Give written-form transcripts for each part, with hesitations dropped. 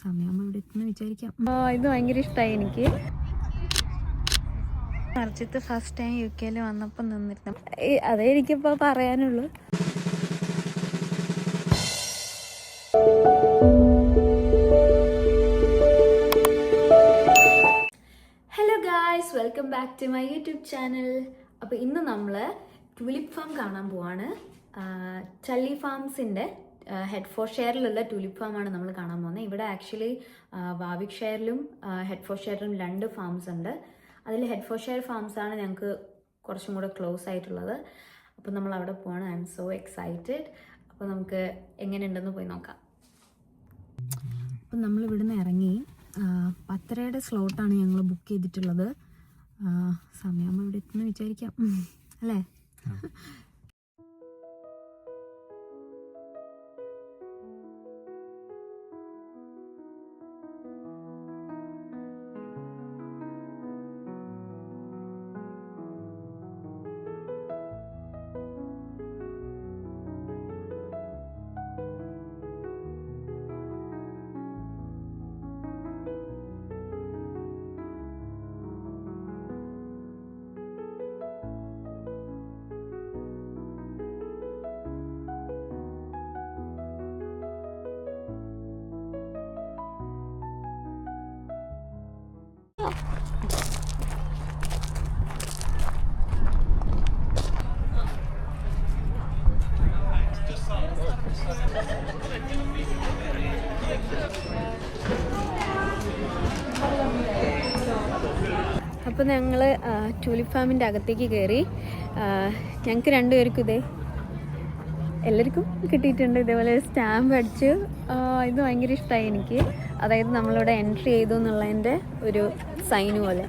സമയമാകുമ്പോൾ ഇവിടെ എത്തുന്ന വിചാരിക്കാം. ഇത് ഭയങ്കര ഇഷ്ടമായി എനിക്ക്. അർജിത്ത് ഫസ്റ്റ് ടൈം UK വന്നപ്പോൾ നിന്നിരുന്നു. അതേ എനിക്കിപ്പോൾ പറയാനുള്ളൂ. Hello guys, welcome back to my YouTube channel. അപ്പോൾ ഇന്ന് നമ്മൾ ട്യൂലിപ്പ് ഫാം കാണാൻ പോവാണ്. ചല്ലി ഫാംസിൻ്റെ ഹെഡ്ഫോർഷെയറിലുള്ള ട്യൂലിപ്പ് ഫാമാണ് നമ്മൾ കാണാൻ പോകുന്നത്. ഇവിടെ ആക്ച്വലി വാവിക് ഹെഡ്ഫോർഷെയറിലും 2 ഫാംസ് ഉണ്ട്. അതിൽ ഹെഡ്ഫോർഷെയർ ഫാംസാണ് ഞങ്ങൾക്ക് കുറച്ചും കൂടെ ക്ലോസ് ആയിട്ടുള്ളത്. അപ്പോൾ നമ്മൾ അവിടെ പോവാണ്. I M so excited. അപ്പോൾ നമുക്ക് എങ്ങനെയുണ്ടെന്ന് പോയി നോക്കാം. അപ്പം നമ്മൾ ഇവിടുന്ന് ഇറങ്ങി 10:30 സ്ലോട്ടാണ് ഞങ്ങൾ ബുക്ക് ചെയ്തിട്ടുള്ളത്. സമയമാകുമ്പോൾ ഇവിടെ എത്തുന്ന വിചാരിക്കാം അല്ലേ? അപ്പോൾ ഞങ്ങൾ ട്യൂലിപ്പ് ഫാമിൻ്റെ അകത്തേക്ക് കയറി. ഞങ്ങൾക്ക് 2 പേർക്കും എല്ലാവർക്കും കിട്ടിയിട്ടുണ്ട്. ഇതേപോലെ സ്റ്റാമ്പ് അടിച്ച്. ഇത് ഭയങ്കര ഇഷ്ടമായി എനിക്ക്. അതായത് നമ്മളിവിടെ എൻട്രി ചെയ്തു എന്നുള്ളതിൻ്റെ ഒരു സൈന് പോലെ.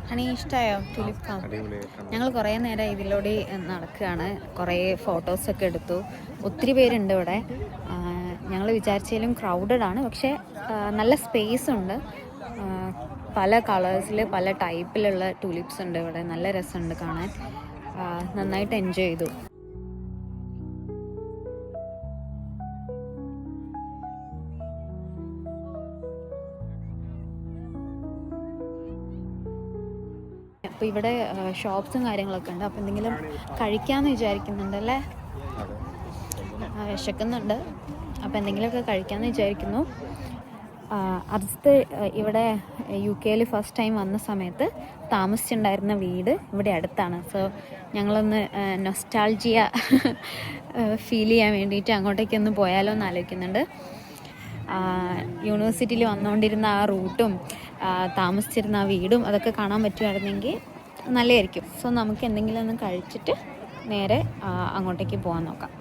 ഹണി, ഇഷ്ടമായോ ട്യൂലിപ്പ് ഫാം? ഞങ്ങൾ കുറേ നേരം ഇതിലൂടെ നടക്കുകയാണ്. കുറേ ഫോട്ടോസൊക്കെ എടുത്തു. ഒത്തിരി പേരുണ്ട് ഇവിടെ. ഞങ്ങൾ വിചാരിച്ചാലും ക്രൗഡഡ് ആണ്, പക്ഷേ നല്ല സ്പേസ് ഉണ്ട്. പല കളേഴ്സിൽ പല ടൈപ്പിലുള്ള ട്യൂലിപ്സ് ഉണ്ട് ഇവിടെ. നല്ല രസമുണ്ട് കാണാൻ. നന്നായിട്ട് എൻജോയ് ചെയ്തു. അപ്പോൾ ഇവിടെ ഷോപ്സും കാര്യങ്ങളൊക്കെ ഉണ്ട്. അപ്പോൾ എന്തെങ്കിലും കഴിക്കാമെന്ന് വിചാരിക്കുന്നുണ്ടല്ലേ? വിശക്കുന്നുണ്ട്. അപ്പോൾ എന്തെങ്കിലുമൊക്കെ കഴിക്കാമെന്ന് വിചാരിക്കുന്നു. അർജിത്ത് ഇവിടെ UK ഫസ്റ്റ് ടൈം വന്ന സമയത്ത് താമസിച്ചിട്ടുണ്ടായിരുന്ന വീട് ഇവിടെ അടുത്താണ്. സോ ഞങ്ങളൊന്ന് നൊസ്റ്റാൾജിയ ഫീൽ ചെയ്യാൻ വേണ്ടിയിട്ട് അങ്ങോട്ടേക്കൊന്ന് പോയാലോ എന്ന് ആലോചിക്കുന്നുണ്ട്. യൂണിവേഴ്സിറ്റിയിൽ വന്നുകൊണ്ടിരുന്ന ആ റൂട്ടും താമസിച്ചിരുന്ന ആ വീടും അതൊക്കെ കാണാൻ പറ്റുമായിരുന്നെങ്കിൽ നല്ലതായിരിക്കും. സോ നമുക്ക് എന്തെങ്കിലും ഒന്ന് കഴിച്ചിട്ട് നേരെ അങ്ങോട്ടേക്ക് പോകാൻ നോക്കാം.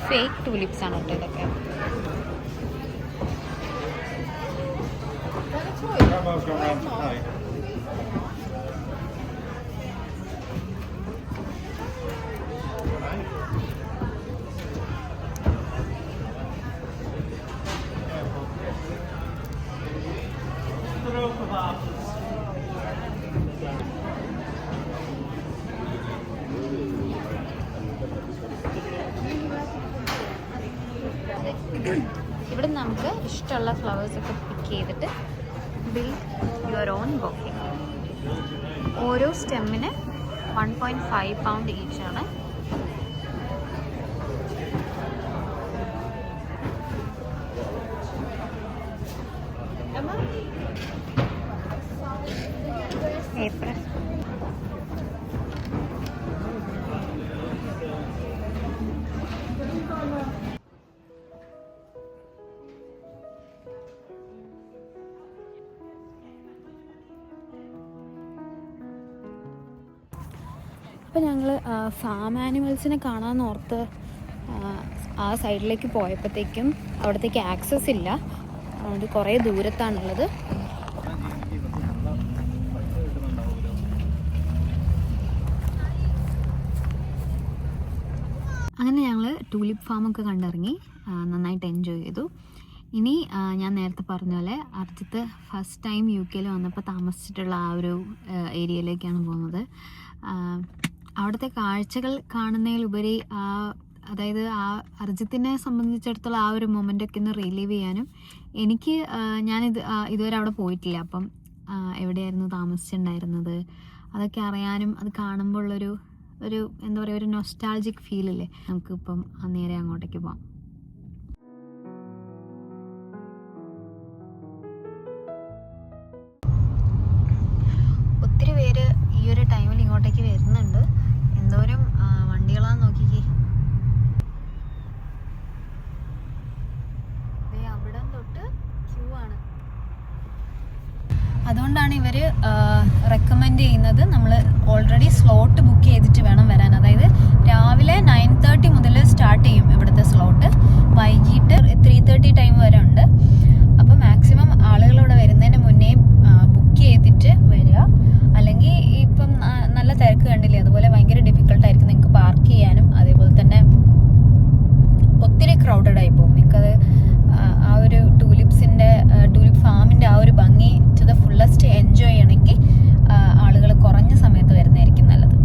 ഫേക്ക് ടൂലിപ്സ് ആണ് കേട്ടോ ഇതൊക്കെ. ഇവിടെ നമുക്ക് ഇഷ്ടമുള്ള ഫ്ലവേഴ്സൊക്കെ പിക്ക് ചെയ്തിട്ട് ബിൽഡ് യുവർ ഓൺ ബൊക്കെ. ഓരോ സ്റ്റെമ്മിന് 1.5 pound ഈച്ചാണ്. ഏപ്രിൽ അപ്പോൾ ഞങ്ങൾ ഫാം ആനിമൽസിനെ കാണാമെന്ന് ഓർത്ത് ആ സൈഡിലേക്ക് പോയപ്പോഴത്തേക്കും അവിടത്തേക്ക് ആക്സസ് ഇല്ല. അത് കുറേ ദൂരത്താണുള്ളത്. അങ്ങനെ ഞങ്ങൾ ടൂലിപ്പ് ഫാമൊക്കെ കണ്ടിറങ്ങി നന്നായിട്ട് എൻജോയ് ചെയ്തു. ഇനി ഞാൻ നേരത്തെ പറഞ്ഞ പോലെ അർജിത്ത് ഫസ്റ്റ് ടൈം UK വന്നപ്പോൾ താമസിച്ചിട്ടുള്ള ആ ഒരു ഏരിയയിലേക്കാണ് പോകുന്നത്. അവിടുത്തെ കാഴ്ചകൾ കാണുന്നതിലുപരി അതായത് ആ അർജിത്തിനെ സംബന്ധിച്ചിടത്തോളം ആ ഒരു മൊമെൻ്റൊക്കെ ഒന്ന് റിലീവ് ചെയ്യാനും എനിക്ക് ഇതുവരെ അവിടെ പോയിട്ടില്ല. അപ്പം എവിടെയായിരുന്നു താമസിച്ചിട്ടുണ്ടായിരുന്നത് അതൊക്കെ അറിയാനും അത് കാണുമ്പോൾ ഉള്ളൊരു എന്താ പറയുക, ഒരു നൊസ്റ്റാൾജിക് ഫീലില്ലേ. നമുക്കിപ്പം നേരെ അങ്ങോട്ടേക്ക് പോകാം. ഒത്തിരി പേര് ഈ ഒരു ടൈമിൽ ഇങ്ങോട്ടേക്ക് വരുന്നുണ്ട്. എന്തോരം വണ്ടികളാന്ന് നോക്കിക്കേ. അവിടം തൊട്ട് ക്യൂ ആണ്. അതുകൊണ്ടാണ് ഇവർ റെക്കമെൻഡ് ചെയ്യുന്നത് നമ്മൾ ഓൾറെഡി സ്ലോട്ട് ബുക്ക് ചെയ്തിട്ട് വേണം വരാൻ. അതായത് രാവിലെ 9:30 മുതൽ സ്റ്റാർട്ട് ചെയ്യും ഇവിടുത്തെ സ്ലോട്ട്. വൈകിട്ട് 3:30 ടൈം വരെ ഉണ്ട്. അപ്പോൾ മാക്സിമം ആളുകൾ ഇവിടെ വരുന്നതിന് മുന്നേ ബുക്ക് ചെയ്തിട്ട് വരിക. അല്ലെങ്കിൽ ഇപ്പം നല്ല തിരക്ക് കണ്ടില്ലേ, അതുപോലെ ഭയങ്കര ഡിഫിക്കൽട്ടായിരിക്കും നിങ്ങൾക്ക് പാർക്ക് ചെയ്യാനും. അതേപോലെ തന്നെ ഒത്തിരി ക്രൗഡഡ് ആയി പോകും. നിങ്ങൾക്കത് ആ ഒരു ടൂലിപ്പ് ഫാമിൻ്റെ ആ ഒരു ഭംഗി ടു ദ ഫുള്ളസ്റ്റ് എൻജോയ് ചെയ്യണമെങ്കിൽ ആളുകൾ കുറഞ്ഞ സമയത്ത് വരുന്നതായിരിക്കും നല്ലത്.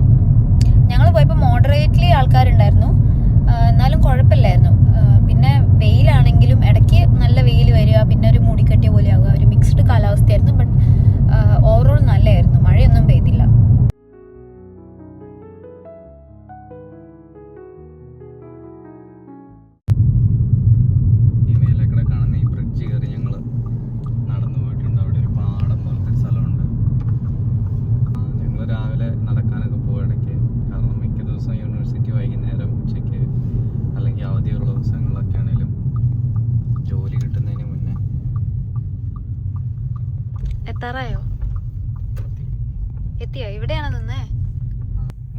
ഞങ്ങൾ പോയപ്പോൾ മോഡറേറ്റ്ലി ആൾക്കാരുണ്ടായിരുന്നു, എന്നാലും കുഴപ്പമില്ലായിരുന്നു. പിന്നെ വെയിലാണെങ്കിലും ഇടയ്ക്ക് നല്ല വെയിൽ വരിക, പിന്നെ ഒരു മൂടിക്കെട്ടിയ പോലെ ആവുക, ഒരു മിക്സ്ഡ് കാലാവസ്ഥയായിരുന്നു. ബട്ട് ഓവറോൾ നല്ലതായിരുന്നു, മഴയൊന്നും പെയ്തില്ല. രാവിലെ നടക്കാനൊക്കെ പോകും ഇടയ്ക്ക്. കാരണം മിക്ക ദിവസം യൂണിവേഴ്സിറ്റി വൈകുന്നേരം ഉച്ചയ്ക്ക് എത്താറായോ? എത്തിയോ? ഇവിടെയാണോ നിന്നേ?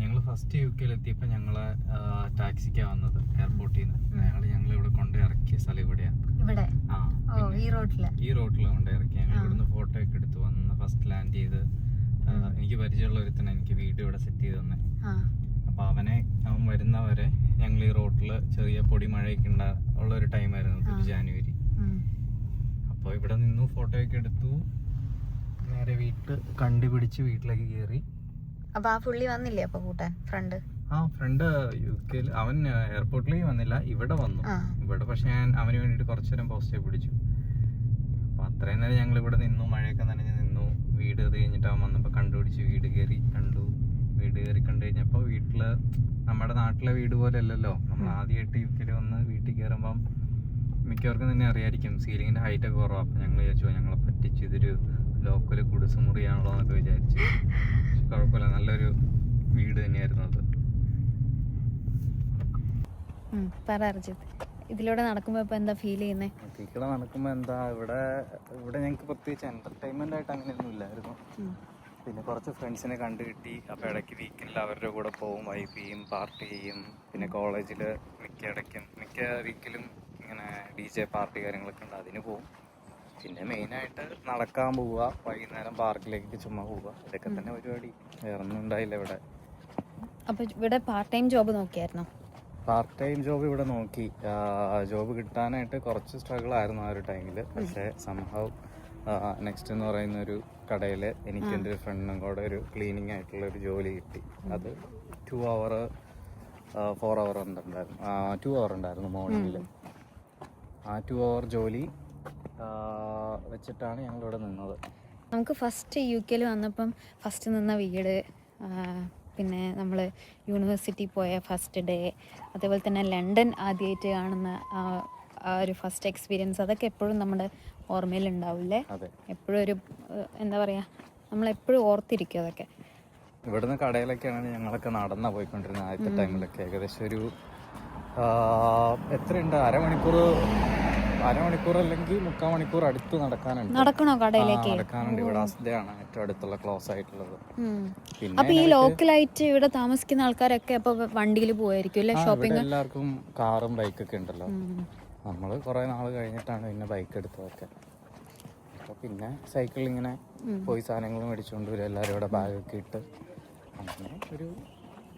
ഞങ്ങൾ ഫസ്റ്റ് യു കെയിൽ എത്തിയപ്പോൾ ഞങ്ങള് ടാക്സിക്കാണ് വന്നത് എയർപോർട്ടിൽ നിന്ന്. ഞങ്ങൾ ഇവിടെ കൊണ്ട് ഇറക്കിയ സ്ഥലം ഇവിടെയാണ്. ഇവിടെ ഈ റോഡിൽ കൊണ്ട് ഇറക്കി. ഞങ്ങൾ ഇവിടുന്ന് ഫോട്ടോ ഒക്കെ എടുത്തു വന്ന് ഫസ്റ്റ് ലാൻഡ് ചെയ്ത്. എനിക്ക് പരിചയമുള്ള ഒരുത്തന്നെ എനിക്ക് വീട് ഇവിടെ സെറ്റ് ചെയ്ത് തന്നെ. അപ്പൊ അവൻ വരുന്നവരെ ഞങ്ങൾ ഈ റോഡില് ചെറിയ പൊടി മഴയൊക്കെ ഉള്ള ഒരു ടൈമായിരുന്നു, ജാനുവരി. അപ്പൊ ഇവിടെ നിന്നു, ഫോട്ടോ ഒക്കെ എടുത്തു, നേരെ കണ്ടുപിടിച്ച് വീട്ടിലേക്ക് കയറി. അപ്പൊ ആ പുള്ളി വന്നില്ലേ അപ്പൊ കൂട്ടാൻ? ഫ്രണ്ട് യു കെയിൽ അവൻ എയർപോർട്ടിലേക്ക് വന്നില്ല, ഇവിടെ വന്നു. ഇവിടെ പക്ഷെ ഞാൻ അവന് വേണ്ടിട്ട് കുറച്ചു നേരം പോസ്റ്റ് പിടിച്ചു. അപ്പൊ അത്രയും നേരം ഞങ്ങൾ ഇവിടെ നിന്നു, മഴയൊക്കെ നനഞ്ഞ് നിന്നു. വീട് കഴിഞ്ഞിട്ട് അവൻ വന്നപ്പോ കണ്ടുപിടിച്ച് വീട് കയറി കണ്ടു. വീട് കയറി കണ്ടു കഴിഞ്ഞപ്പോ വീട്ടില് നമ്മുടെ നാട്ടിലെ വീട് പോലെ അല്ലല്ലോ. നമ്മൾ ആദ്യമായിട്ട് യു കെയിൽ വന്ന് വീട്ടിൽ കയറുമ്പം മിക്കവർക്കും തന്നെ അറിയായിരിക്കും സീലിങ്ങിന്റെ ഹൈറ്റ് ഒക്കെ കുറവാണ്. അപ്പൊ ഞങ്ങൾ വിചാരിച്ചു ഞങ്ങളെ പറ്റിച്ച് ഇതൊരു ലോക്കല് കുടിസുമുറിയാണല്ലോ എന്നൊക്കെ വിചാരിച്ചു. കുഴപ്പമില്ല, നല്ലൊരു വീട് തന്നെയായിരുന്നു അത്. ഇതിലൂടെ നടക്കുമ്പോ ഇപ്പൊ എന്താ ഫീൽ ചെയ്യുന്നേ? ഇതിലൂടെ നടക്കുമ്പോ എന്താ, ഇവിടെ ഞങ്ങൾക്ക് പ്രത്യേകിച്ച് എന്റർടൈൻമെന്റ് ആയിട്ട് അങ്ങനെയൊന്നും ഇല്ലായിരുന്നു. പിന്നെ കുറച്ച് ഫ്രണ്ട്സിനെ കണ്ടു കിട്ടി. അപ്പൊ ഇടയ്ക്ക് വീക്കെൻഡിൽ അവരുടെ കൂടെ പോകും, വൈഫ് ചെയ്യും, പാർട്ടി ചെയ്യും. പിന്നെ കോളേജിൽ മിക്ക വീക്കിലും ഇങ്ങനെ DJ പാർട്ടി കാര്യങ്ങളൊക്കെ ഉണ്ട്, അതിന് പോകും. പിന്നെ മെയിനായിട്ട് നടക്കാൻ പോവുക, വൈകുന്നേരം പാർക്കിലേക്ക് ചുമ്മാ പോവുക, ഇതൊക്കെ തന്നെ പരിപാടി. വേറെ ഒന്നും ഉണ്ടായില്ല ഇവിടെ. അപ്പൊ ഇവിടെ പാർട്ട് ടൈം ജോബ് നോക്കിയായിരുന്നോ? പാർട്ട് ടൈം ജോബ് ഇവിടെ നോക്കി. ജോബ് കിട്ടാനായിട്ട് കുറച്ച് സ്ട്രഗിൾ ആയിരുന്നു ആ ഒരു ടൈമിൽ. പക്ഷേ സംഭവം നെക്സ്റ്റ് എന്ന് പറയുന്ന ഒരു കടയിൽ എനിക്ക് എൻ്റെ ഒരു ഫ്രണ്ടിനും കൂടെ ഒരു ക്ലീനിങ് ആയിട്ടുള്ള ഒരു ജോലി കിട്ടി. അത് 2 hour 4 hour ഉണ്ടായിരുന്നു. 2 hour ഉണ്ടായിരുന്നു മോർണിംഗിൽ. ആ 2 hour ജോലി വെച്ചിട്ടാണ് ഞങ്ങളിവിടെ നിന്നത്. നമുക്ക് ഫസ്റ്റ് യു കെയിൽ വന്നപ്പം ഫസ്റ്റ് നിന്ന വീട്, പിന്നെ നമ്മൾ യൂണിവേഴ്സിറ്റി പോയ ഫസ്റ്റ് ഡേ, അതേപോലെ തന്നെ ലണ്ടൻ ആദ്യമായിട്ട് കാണുന്ന ആ ഒരു ഫസ്റ്റ് എക്സ്പീരിയൻസ്, അതൊക്കെ എപ്പോഴും നമ്മുടെ ഓർമ്മയിൽ ഉണ്ടാവില്ലേ? എപ്പോഴും ഒരു എന്താ പറയുക, നമ്മളെപ്പോഴും ഓർത്തിരിക്കും അതൊക്കെ. ഇവിടുന്ന് കടയിലൊക്കെയാണ് ഞങ്ങളൊക്കെ നടന്നാ പോയിക്കൊണ്ടിരുന്നത് ആദ്യത്തെ ടൈമിലൊക്കെ. ഏകദേശം ഒരു എത്രയുണ്ട്, അരമണിക്കൂർ അല്ലെങ്കിൽ 3/4 മണിക്കൂർ അടുത്ത് നടക്കണോ കടയിലേക്ക്? നടക്കാനുണ്ട്. ഇവിടെ അസ്തയാണ് ഏറ്റവും അടുത്തുള്ള ക്ലോസ് ആയിട്ടുള്ളത്. അപ്പൊ ഈ ലോക്കലായിട്ട് ഇവിടെ താമസിക്കുന്ന ആൾക്കാരൊക്കെ അപ്പൊ വണ്ടിയിൽ പോയിരിക്കും അല്ലേ ഷോപ്പിംഗ്? എല്ലാവർക്കും കാറും ബൈക്കൊക്കെ ഉണ്ടല്ലോ. നമ്മള് കുറെ നാൾ കഴിഞ്ഞിട്ടാണ് പിന്നെ ബൈക്ക് എടുത്തതൊക്കെ. അപ്പൊ പിന്നെ സൈക്കിളിൽ ഇങ്ങനെ പോയി സാധനങ്ങൾ മേടിച്ചുകൊണ്ട് വരും, എല്ലാവരും ഇവിടെ ബാഗൊക്കെ ഇട്ട്. അങ്ങനെ ഒരു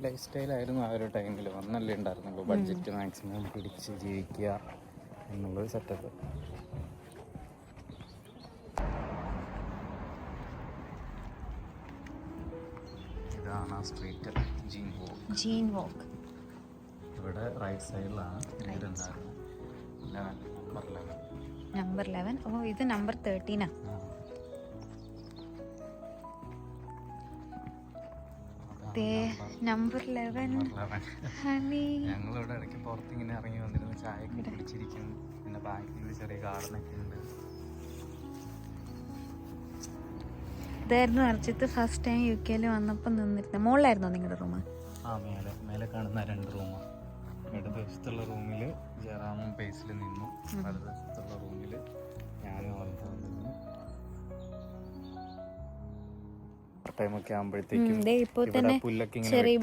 ലൈഫ് സ്റ്റൈലായിരുന്നു ആ ഒരു ടൈമിൽ. ഒന്നല്ലേ ഉണ്ടായിരുന്നുള്ളൂ, ബഡ്ജറ്റ് മാക്സിമം പിടിച്ച് ജീവിക്കുക എന്നുള്ളൊരു സെറ്റപ്പ്. ഇതാണ് ആ സ്ട്രീറ്റ്, ജീൻ വോക്ക്. ഇവിടെ റൈറ്റ് സൈഡിലാണ് നമ്പർ 11. ഓ, ഇത് നമ്പർ 13. നമ്പർ 11. ഞങ്ങളിവിടെ ഇടയ്ക്ക് പുറത്തിങ്ങനെ ഇറങ്ങി വന്നിരുന്നു, ചായയൊക്കെ കുടിച്ചിരിക്കും. പിന്നെ ബാക്കിൽ ചെറിയ ഗാർഡനൊക്കെ ഉണ്ട്. ഇതായിരുന്നു അർജിത്ത് ഫസ്റ്റ് ടൈം യു കെയിൽ വന്നപ്പോൾ നിന്നിരുന്നത്. മുകളിലായിരുന്നോ നിങ്ങളുടെ റൂം? മേലെ കാണുന്ന 2 റൂമാണ്. ഇടതുവശത്തുള്ള റൂമിൽ ജയറാമും പേസിൽ നിന്നു, വലതുവശത്തുള്ള റൂമിൽ ഞാനും അവളും നിന്നു. ടൈമൊക്കെ ആകുമ്പോഴത്തേക്കും പുല്ലൊക്കെ ചെറിയ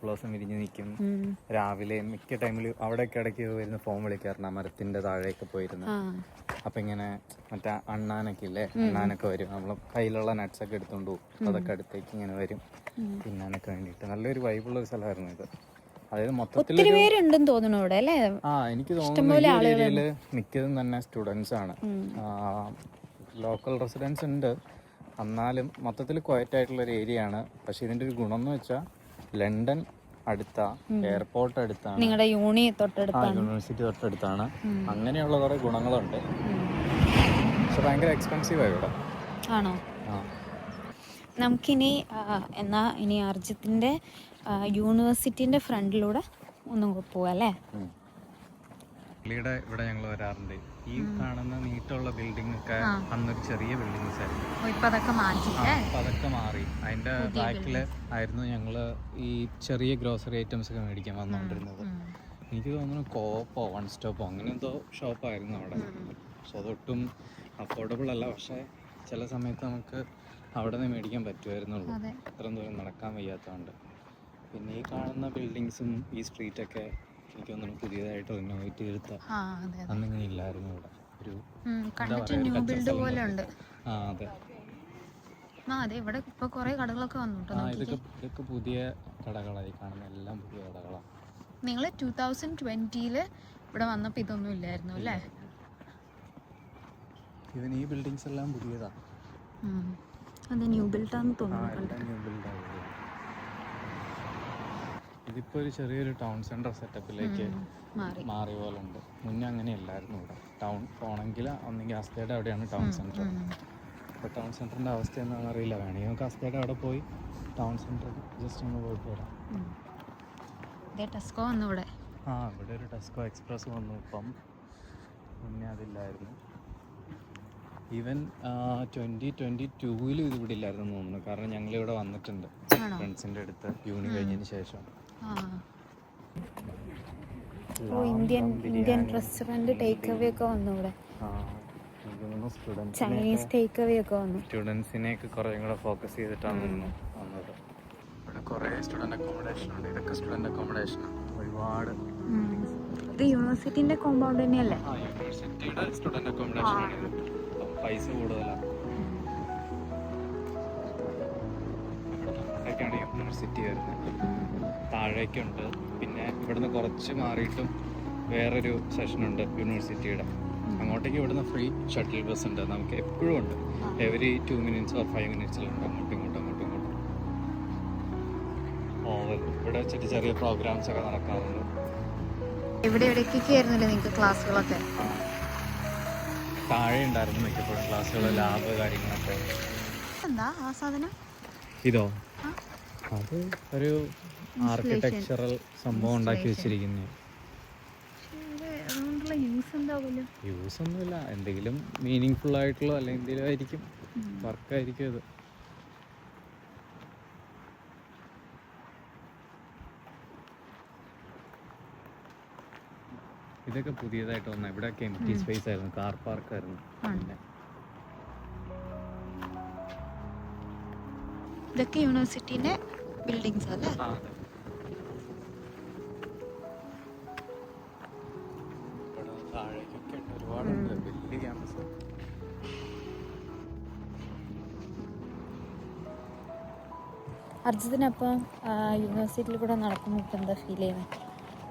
ബ്ലോസം വിരിഞ്ഞ് നിൽക്കും. രാവിലെ മിക്ക ടൈമിൽ അവിടെയൊക്കെ ഇടയ്ക്ക് വരുന്ന ഫോം വിളിക്കാറുണ്ട്, മരത്തിന്റെ താഴെയൊക്കെ പോയിരുന്നു. അപ്പൊ ഇങ്ങനെ മറ്റേ അണ്ണാനൊക്കെ ഇല്ലേ, അണ്ണാനൊക്കെ വരും. നമ്മളെ കയ്യിലുള്ള നട്ട്സ് ഒക്കെ എടുത്തോണ്ട് പോകും, അതൊക്കെ അടുത്തേക്ക് ഇങ്ങനെ വരും തിന്നാനൊക്കെ വേണ്ടിയിട്ട്. നല്ലൊരു വൈബുള്ള ഒരു സ്ഥലമായിരുന്നു ഇത്. അതായത് മൊത്തത്തിൽ എനിക്ക് തോന്നുന്നു ഈ ഏരിയയില് മിക്കതും തന്നെ സ്റ്റുഡൻസ് ആണ്. ലോക്കൽ റെസിഡൻസ് ഉണ്ട്, എന്നാലും മൊത്തത്തിൽ ക്വയറ്റ് ആയിട്ടുള്ള ഒരു ഏരിയ ആണ്. പക്ഷെ ഇതിന്റെ ഒരു ഗുണം എന്ന് വെച്ചാൽ ലണ്ടൻ അടുത്ത, എയർപോർട്ട് അടുത്താണ്, നിങ്ങളുടെ യൂണിവേഴ്സിറ്റി തൊട്ടടുത്താണ്. അങ്ങനെയുള്ള കുറെ ഗുണങ്ങളുണ്ട്. പക്ഷെ ഭയങ്കര എക്സ്പെൻസീവ് ആയി ഇവിടെ. ആണോ? നമുക്കിനി ഇനി അർജിത്തിന്റെ യൂണിവേഴ്സിറ്റിന്റെ ഫ്രണ്ടിലൂടെ ഒന്നും പോവാ അല്ലേ? ഇവിടെ ഞങ്ങൾ വരാറുണ്ട്. ഈ കാണുന്ന നീട്ടുള്ള ബിൽഡിംഗ് ഒക്കെ അന്നൊരു ചെറിയ ബിൽഡിങ്സ് ആയിരുന്നു. ഇപ്പൊ അതൊക്കെ മാറി. അതിന്റെ ബാക്കില് ആയിരുന്നു ഞങ്ങള് ഈ ചെറിയ ഗ്രോസറി ഐറ്റംസ് ഒക്കെ മേടിക്കാൻ വന്നുകൊണ്ടിരുന്നത്. എനിക്ക് തോന്നുന്നു കോപ്പോ 1 സ്റ്റോപ്പോ അങ്ങനെ എന്തോ ഷോപ്പായിരുന്നു അവിടെ. പക്ഷെ അതൊട്ടും അഫോർഡബിൾ അല്ല. പക്ഷെ ചില സമയത്ത് നമുക്ക് അവിടെ നിന്ന് മേടിക്കാൻ പറ്റുമായിരുന്നുള്ളൂ, അതെ. അത്രയും ദൂരം നടക്കാൻ വയ്യാത്തതുകൊണ്ട്. പിന്നെ ഈ കാണുന്ന ബിൽഡിങ്സും ഈ സ്ട്രീറ്റൊക്കെ എനിക്ക് തോന്നുന്നു പുതിയതായിട്ട് റിനോവേറ്റ് ചെയ്തെടുത്ത, അന്നിങ്ങനെ ഇല്ലായിരുന്നു ഇവിടെ. ഒരു കണ്ടിട്ട് ന്യൂ ബിൽഡ് പോലെ ഉണ്ട്. ആ അതെ, അതെ. ഇവിടെ ഇപ്പൊ കുറെ കടകളൊക്കെ വന്നു. ഇതൊക്കെ പുതിയ കടകളായി കാണുന്ന, എല്ലാം പുതിയ കടകളാണ്. നിങ്ങൾ 2020 ഇവിടെ വന്നപ്പോൾ ഇതൊന്നും ഇല്ലായിരുന്നു അല്ലേ? ഇവൻ ഈ ബിൽഡിങ്സ് എല്ലാം പുതിയതാണ്. അത് ന്യൂ ബിൽഡാന്ന് തോന്നുന്നു. ന്യൂ ബിൽഡാണ്. ഇതിപ്പോ ഒരു ചെറിയൊരു ടൗൺ സെന്റർ സെറ്റപ്പിലേക്ക് മാറിയ പോലെ ഉണ്ട്. മുന്നേ അങ്ങനെയല്ലായിരുന്നു ഇവിടെ. ടൗൺ പോണെങ്കിൽ ഒന്നെങ്കിൽ അസ്തയുടെ അവിടെയാണ് ടൗൺ സെന്റർ. ഇപ്പോൾ ടൗൺ സെന്ററിന്റെ അവസ്ഥ എന്താണെന്ന് അറിയില്ല. വേണമെങ്കിൽ നമുക്ക് അസ്തയുടെ അവിടെ പോയി ടൗൺ സെന്റർ ജസ്റ്റ് ഒന്ന് പോയിട്ട് വരാം. ടെസ്കോ വന്നു ഇവിടെ. ഇവിടെ ഒരു ടെസ്കോ എക്സ്പ്രസ് വന്നു. ഇപ്പം മുന്നേ അതില്ലായിരുന്നു. ഈവൻ 2022 ഇത് ഇവിടെ ഇല്ലായിരുന്നു തോന്നുന്നു. കാരണം ഞങ്ങൾ ഇവിടെ വന്നിട്ടുണ്ട് ഫ്രണ്ട്സിന്റെ അടുത്ത് യൂണി കഴിഞ്ഞതിന് ശേഷം. ഇന്ത്യൻ റെസ്റ്റോറന്റ് ടേക്ക് അവേ ഒക്കെ വന്നു ഇവിടെ. ചൈനീസ് ടേക്ക് അവേ ഒക്കെ വന്നു. സ്റ്റുഡൻസിനെയൊക്കെ കുറേ കൂടെ ഫോക്കസ് ചെയ്തിട്ടാണ് വന്നത്. ഇവിടെ കുറേ സ്റ്റുഡന്റ് അക്കോമഡേഷൻ ഉണ്ട്. ഇതൊക്കെ സ്റ്റുഡന്റ് അക്കോമഡേഷൻ ഒരുപാട്. ഇത് യൂണിവേഴ്സിറ്റിന്റെ കോമ്പൗണ്ട് തന്നെയല്ലേ? യൂണിവേഴ്സിറ്റിയുടെ സ്റ്റുഡന്റ് അക്കോമഡേഷൻ ആണ്. പൈസ കൂടുതലാണ്. ഇവിടേക്കാണ് യൂണിവേഴ്സിറ്റി വരുന്നത്. താഴേക്കുണ്ട്. പിന്നെ ഇവിടുന്ന് കുറച്ച് മാറിയിട്ടും വേറൊരു സെഷനുണ്ട് യൂണിവേഴ്സിറ്റിയുടെ. അങ്ങോട്ടേക്ക് ഇവിടുന്ന് ഫ്രീ ഷട്ടിൽ ബസ് ഉണ്ട്. നമുക്ക് എപ്പോഴും ഉണ്ട്. എവറി 2 minutes or 5 minutesലുണ്ട് അങ്ങോട്ടും ഇങ്ങോട്ടും. ഇവിടെ വെച്ചിട്ട് ചെറിയ പ്രോഗ്രാംസ് ഒക്കെ നടക്കാറുണ്ട്. എവിടെയൊക്കെ ആയിരുന്നില്ലേ നിങ്ങൾക്ക് ക്ലാസ്സുകളൊക്കെ? താഴെ ഉണ്ടായിരുന്നു മിക്കപ്പോഴും ക്ലാസ്സുകൾ, ലാബ് കാര്യങ്ങളൊക്കെ. എന്താ ആ സാധനം? ഇതോ? അത് ഒരു ആർക്കിടെക്ചറൽ സംഭവം ഉണ്ടാക്കി വെച്ചിരിക്കുന്നു. യൂസ് ഒന്നുമില്ല, എന്തെങ്കിലും മീനിങ് ഫുൾ ആയിട്ടുള്ള അല്ലെങ്കിൽ എന്തെങ്കിലും ആയിരിക്കും, വർക്കായിരിക്കും ഇത്. ഇതൊക്കെ പുതിയതായിട്ട് വന്ന, ഇവിടെയൊക്കെ എംപ്റ്റി സ്പേസ് ആയിരുന്നു, കാർ പാർക്ക് ആയിരുന്നു. ഇതൊക്കെ യൂണിവേഴ്സിറ്റിന്റെ ബിൽഡിങ്സ് അല്ലേ? താഴേക്കൊക്കെ ഒരുപാടുണ്ട്, വലിയ ക്യാമ്പസ്. അർജിത്തിനപ്പം യൂണിവേഴ്സിറ്റിയിൽ കൂടെ നടക്കുമ്പോൾ ഇപ്പം എന്താ ഫീൽ ചെയ്യുന്നത്?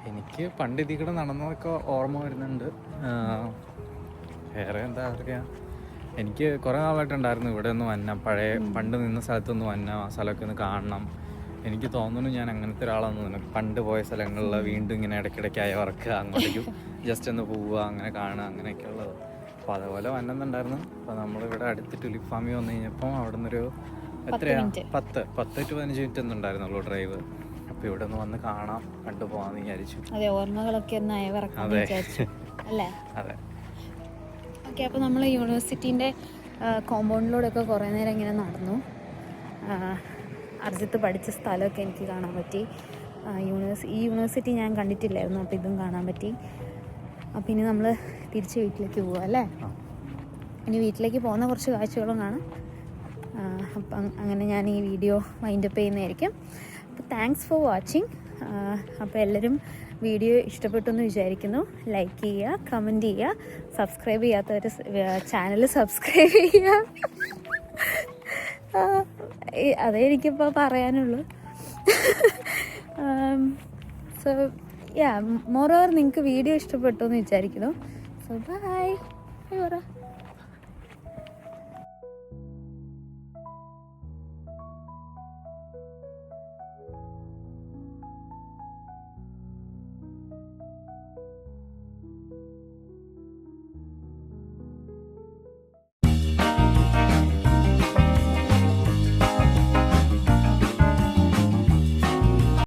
എനിക്ക് പണ്ട് ഇതിൽ കൂടെ നടന്നതൊക്കെ ഓർമ്മ വരുന്നുണ്ട്. വേറെ എന്താ പറയുക, എനിക്ക് കുറേ നാളായിട്ടുണ്ടായിരുന്നു ഇവിടെ ഒന്ന് വന്നാൽ, പഴയ പണ്ട് നിന്ന സ്ഥലത്തൊന്ന് വന്നാൽ, ആ സ്ഥലമൊക്കെ ഒന്ന് കാണണം. എനിക്ക് തോന്നുന്നു ഞാൻ അങ്ങനത്തെ ഒരാളാണെന്ന് തോന്നുന്നു. പണ്ട് പോയ സ്ഥലങ്ങളിൽ വീണ്ടും ഇങ്ങനെ ഇടയ്ക്കിടയ്ക്ക് അയവറക്കുക, അങ്ങോട്ടേക്ക് ജസ്റ്റ് ഒന്ന് പോവുക, അങ്ങനെ കാണുക, അങ്ങനെയൊക്കെ ഉള്ളത്. അപ്പോൾ അതുപോലെ വന്നുണ്ടായിരുന്നു. അപ്പോൾ നമ്മളിവിടെ അടുത്ത് ടുലിപ്പ് ഫാമിൽ വന്നു കഴിഞ്ഞപ്പം അവിടെ നിന്നൊരു എത്രയാണ് 10 to 15 മിനിറ്റ് ഒന്നും ഉണ്ടായിരുന്നുള്ളൂ ഡ്രൈവ്. അപ്പോൾ ഇവിടെ ഒന്ന് വന്ന് കാണാം, കണ്ടുപോകാമെന്ന് വിചാരിച്ചു. അതെ, ഓർമ്മകളൊക്കെ ഒന്ന് അയവറക്കാൻ വിചാരിച്ചു അല്ലേ? അതെ. ഓക്കെ, അപ്പോൾ നമ്മൾ യൂണിവേഴ്സിറ്റീൻ്റെ കോമ്പൗണ്ടിലൂടെയൊക്കെ കുറേ നേരം ഇങ്ങനെ നടന്നു. അർജിത്ത് പഠിച്ച സ്ഥലമൊക്കെ എനിക്ക് കാണാൻ പറ്റി. ഈ യൂണിവേഴ്സിറ്റി ഞാൻ കണ്ടിട്ടില്ലായിരുന്നു, അപ്പോൾ ഇതും കാണാൻ പറ്റി. അപ്പോൾ ഇനി നമ്മൾ തിരിച്ച് വീട്ടിലേക്ക് പോവുക അല്ലേ? ഇനി വീട്ടിലേക്ക് പോകുന്ന കുറച്ച് കാഴ്ചകളും കാണാം. അപ്പം അങ്ങനെ ഞാൻ ഈ വീഡിയോ വൈൻഡപ്പ് ചെയ്യുന്നതായിരിക്കും. അപ്പോൾ താങ്ക്സ് ഫോർ വാച്ചിങ്. അപ്പോൾ എല്ലാവരും വീഡിയോ ഇഷ്ടപ്പെട്ടു എന്ന് വിചാരിക്കുന്നു. ലൈക്ക് ചെയ്യുക, കമൻറ്റ് ചെയ്യുക, സബ്സ്ക്രൈബ് ചെയ്യാത്തവർ ചാനൽ സബ്സ്ക്രൈബ് ചെയ്യുക. അതേ എനിക്കിപ്പോൾ പറയാനുള്ളൂ. സോ മോർ ഓവർ നിങ്ങൾക്ക് വീഡിയോ ഇഷ്ടപ്പെട്ടു എന്ന് വിചാരിക്കുന്നു. So by.